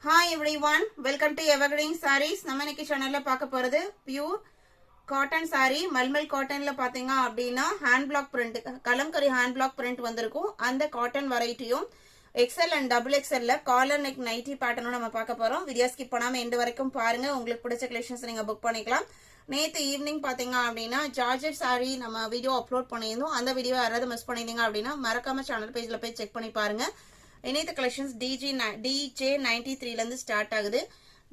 Hi everyone, welcome to Evergreen Sarees. நம்ம இன்னைக்கு சேனல்ல பார்க்க போறது பியூர் காட்டன் saree. மல்மல் காட்டன்ல பாத்தீங்க அப்படின்னா hand block print, kalamkari hand block print வந்திருக்கும். அந்த காட்டன் வெரைட்டியும் XL and XXL collar neck nighty பேட்டர்னும் நம்ம பார்க்க போறோம். வீடியோ ஸ்கிப் பண்ணாம எண்ட் வரைக்கும் பாருங்க. உங்களுக்கு பிடிச்ச கலெக்ஷன்ஸ் நீங்க புக் பண்ணிக்கலாம். நேத்து ஈவினிங் பாத்தீங்க அப்படின்னா ஜார்ஜெட் saree நம்ம வீடியோ அப்லோட் பண்ணியிருந்தோம். அந்த வீடியோ யாராவது மிஸ் பண்ணிருந்தீங்க அப்படின்னா மறக்காம சேனல் பேஜ்ல போய் செக் பண்ணி பாருங்க. இன்னைக்கு கலெக்ஷன்ஸ் DJ93 ல இருந்து ஸ்டார்ட் ஆகுது.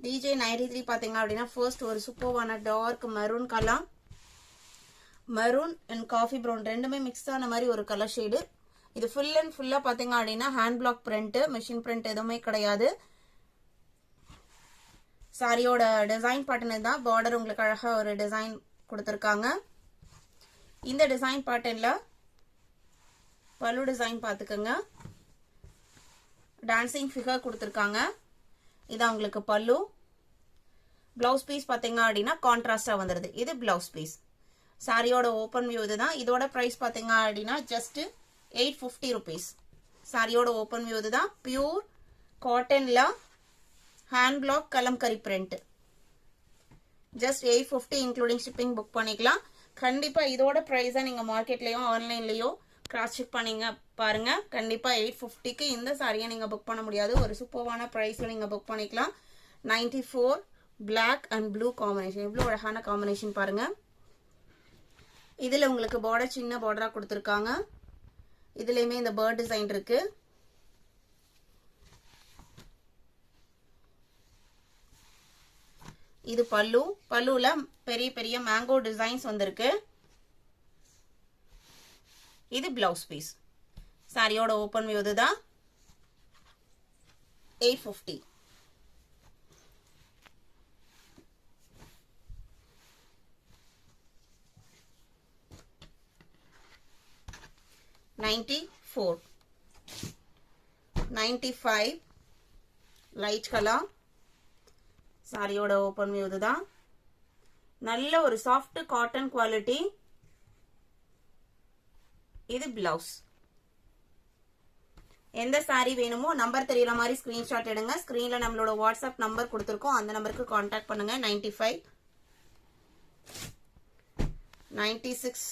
DJ93 பாத்தீங்க அப்படின்னா ஃபர்ஸ்ட் ஒரு சூப்பரான dark maroon colour, maroon and coffee brown ரெண்டுமே மிக்ஸ் ஆன மாதிரி ஒரு கலர் ஷேடு. இது ஃபுல் அண்ட் ஃபுல்லா பாத்தீங்க அப்படின்னா hand block print, machine print எதுவுமே கிடையாது. சாரியோட டிசைன் பேட்டர்ன் தான். பார்டர் உங்களுக்கு அழகா ஒரு டிசைன் கொடுத்துருக்காங்க. இந்த டிசைன் பேட்டர்ன்ல பல்லு டிசைன் பாத்துக்கோங்க. டான்சிங் ஃபிகர் கொடுத்துருக்காங்க. இதான் உங்களுக்கு பல்லு. பிளவுஸ் பீஸ் பாத்தீங்க அப்படின்னா கான்ட்ராஸ்டா வந்துருது. இது பிளவுஸ் பீஸ். சாரியோட ஓப்பன் வியூ இதுதான். இதோட பிரைஸ் பாத்தீங்க அப்படின்னா ஜஸ்ட் 850 rupees. சாரியோட ஓப்பன் வியூ இதுதான். பியூர் காட்டன்ல hand block kalamkari print. Just 850 including shipping book பண்ணிக்கலாம். கண்டிப்பா இதோட பிரைஸை நீங்க மார்க்கெட்லயோ ஆன்லைன்லயோ கிராஸ் செக் பண்ணீங்க பாருங்க. கண்டிப்பா 850க்கு இந்த சாரியை நீங்க புக் பண்ண முடியாது. ஒரு சூப்பரான பிரைஸ்ல நீங்க புக் பண்ணிக்கலாம். 94 பிளாக் அண்ட் ப்ளூ காம்பினேஷன். எவ்வளவு அழகான காம்பினேஷன் பாருங்க. இதுல உங்களுக்கு பார்டர் சின்ன பார்டரா கொடுத்துருக்காங்க. இதுலயுமே இந்த பேர்ட் டிசைன் இருக்கு. இது பல்லு. பல்லுல பெரிய பெரிய மேங்கோ டிசைன்ஸ் வந்திருக்கு. இது பிளவுஸ் பீஸ். சாரியோட ஓபன் வியூ இதுதான். 850. $94. 95 லைட் கலர். சாரியோட ஓபன் வியூ இதுதான். நல்ல ஒரு சாஃப்ட் காட்டன் குவாலிட்டி. இது பிளவுஸ். எந்த சாரி வேணுமோ நம்பர் தெரியற மாதிரி ஸ்கிரீன்ஷாட் எடுங்க. ஸ்கிரீன்ல நம்மளோட வாட்ஸ்அப் நம்பர் கொடுத்துருக்கோம். அந்த நம்பருக்கு கான்டாக்ட் பண்ணுங்க. 95 96.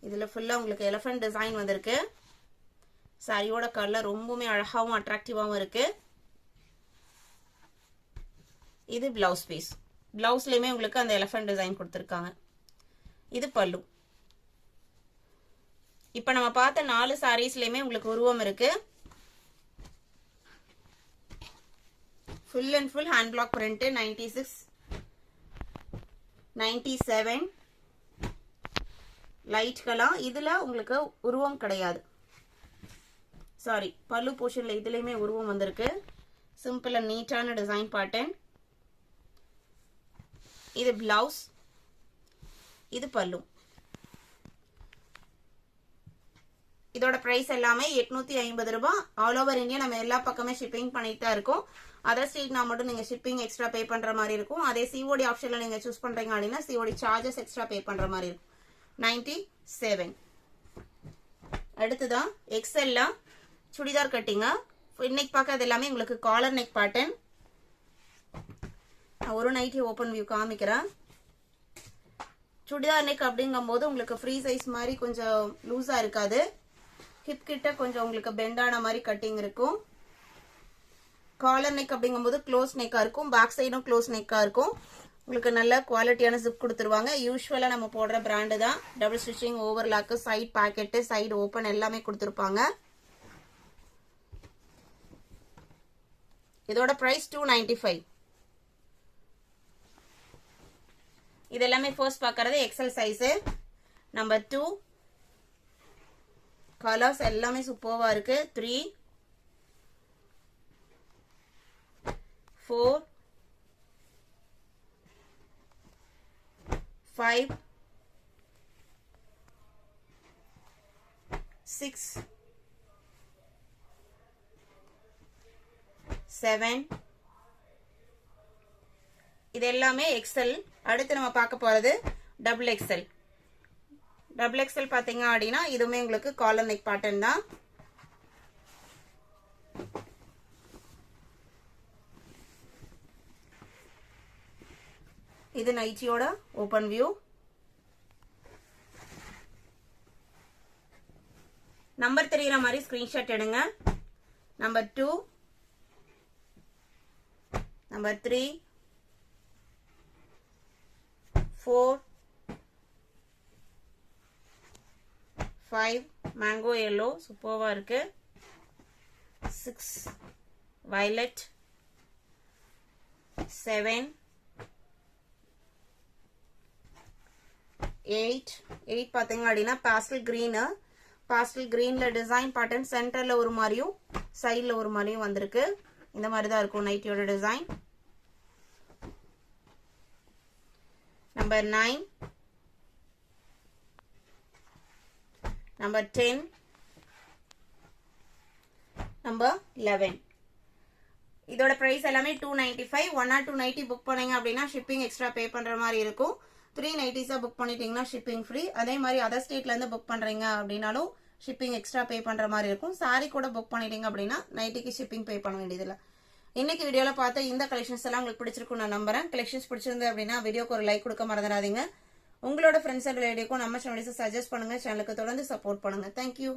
இதுல ஃபுல்லா உங்களுக்கு எலிஃபண்ட் டிசைன் வந்திருக்கு. சாரியோட கலர் ரொம்பவுமே அழகாவும் அட்ராக்டிவாவும் இருக்கு. இது பிளவுஸ் பீஸ். பிளவுஸ்லயுமே உங்களுக்கு அந்த எலிஃபண்ட் டிசைன் கொடுத்துருக்காங்க. இது பல்லு. இப்ப நம்ம பார்த்த 4 சாரீஸ்லயுமே உங்களுக்கு உருவம் இருக்கு. Full and full hand block print. 96 97 light colour. இதுல உங்களுக்கு உருவம் கிடையாது. சாரி, பல்லு போர்ஷன்ல இதுலயுமே உருவம் வந்திருக்கு. சிம்பிள் அண்ட் நீட்டான டிசைன் பேட்டர்ன். இது பிளவுஸ். இது பல்லு. இதோட பிரைஸ் எல்லாமே 850 ரூபாய். ஆல் ஓவர் இந்தியா நம்ம எல்லா பக்கமே ஷிப்பிங் பண்ணிட்டு தான் இருக்கோம். அதர் ஸ்டேட்னா மட்டும் நீங்க ஷிப்பிங் எக்ஸ்ட்ரா பே பண்ற மாதிரி இருக்கும். அதே சிஓடி ஆப்ஷன்ல நீங்க சூஸ் பண்றீங்க அப்படின்னா சிஓடி சார்ஜஸ் எக்ஸ்ட்ரா பே பண்ற மாதிரி இருக்கும். 97. அடுத்துதான் எக்ஸ்எல்ல சுடிதார் கட்டிங்க. இன்னைக்கு பார்க்கறது எல்லாமே உங்களுக்கு காலர் நெக் பேட்டர்ன். ஒரு நைட்டி ஓபன் வியூ காமிக்கிறேன். சுடிதார் நெக் அப்படிங்கும் போது உங்களுக்கு ஃப்ரீ சைஸ் மாதிரி கொஞ்சம் லூஸா இருக்காது. ஹிப் கிட்ட கொஞ்சம் உங்களுக்கு பெண்டான மாதிரி கட்டிங் இருக்கும். காலர் நெக் அப்படிங்கும்போது க்ளோஸ் நெக்கா இருக்கும். பேக் சைடும் க்ளோஸ் நெக்கா இருக்கும். உங்களுக்கு நல்ல குவாலிட்டியான ஜிப் கொடுத்துருவாங்க. யூஸ்வலா நம்ம போடுற பிராண்டு தான். Double stitching, overlock, side pocket, side open எல்லாமே கொடுத்துருப்பாங்க. இதோட பிரைஸ் 295. இது எல்லாமே ஃபர்ஸ்ட் பார்க்கறது எக்ஸல் சைஸ். நம்பர் 2. கலர்ஸ் எல்லாமே சூப்பர்வா இருக்கு. 3 4 5 6 7. இது எல்லாமே எக்ஸல். அடுத்து நம்ம பார்க்க போறது டபுள் எக்ஸல். டபுள் எக்ஸல் பாத்தீங்க அப்படின்னா இதுவுமே உங்களுக்கு காலர் நெக் பேட்டர்ன் தான். இது நைட்டியோட ஓபன் வியூ. நம்பர் தெரியற மாதிரி ஸ்கிரீன்ஷாட் எடுங்க. நம்பர் 2, நம்பர் 3, 4, 5 மேங்கோ yellow சூப்பர்வா இருக்கு. 6 violet, 7, 8 பாத்தீங்க அப்படின்னா பாஸ்டல் கிரீன்ல டிசைன் பேட்டர்ன் சென்டர்ல ஒரு மாதிரியும் சைடுல ஒரு மாதிரியும் வந்திருக்கு. இந்த மாதிரி தான் இருக்கும் நைட்டியோட டிசைன். Number 9, number 10, number 11. இதோட பிரைஸ் எல்லாமே 295. 1 or 2 நைட்டி புக் பண்ணீங்க அப்படின்னா ஷிப்பிங் எக்ஸ்ட்ரா பே பண்ற மாதிரி இருக்கும். 3 நைட்டிஸா புக் பண்ணிட்டீங்கன்னா ஷிப்பிங் ஃப்ரீ. அதே மாதிரி அதர் ஸ்டேட்ல இருந்து புக் பண்றீங்க அப்படின்னாலும் ஷிப்பிங் எக்ஸ்ட்ரா பே பண்ற மாதிரி இருக்கும். சாரி கூட புக் பண்ணிட்டீங்க அப்படின்னா நைட்டிக்கு ஷிப்பிங் பே பண்ண வேண்டியதில்ல. இன்னைக்கு வீடியோல பார்த்த இந்த கலெக்ஷன்ஸ் எல்லாம் உங்களுக்கு பிடிச்சிருக்கும் நான் நம்புறேன். கலெக்ஷன்ஸ் பிடிச்சிருந்து அப்படின்னா வீடியோக்கு ஒரு லைக் கொடுக்க மறந்துடாதீங்க. உங்களோட ஃப்ரெண்ட்ஸ் அண்ட் ரிலேட்டிவ்க்கும் நம்ம சேனல்ஸ் சஜஸ்ட் பண்ணுங்க. சேனலுக்கு தொடர்ந்து சப்போர்ட் பண்ணுங்க. தேங்க்யூ.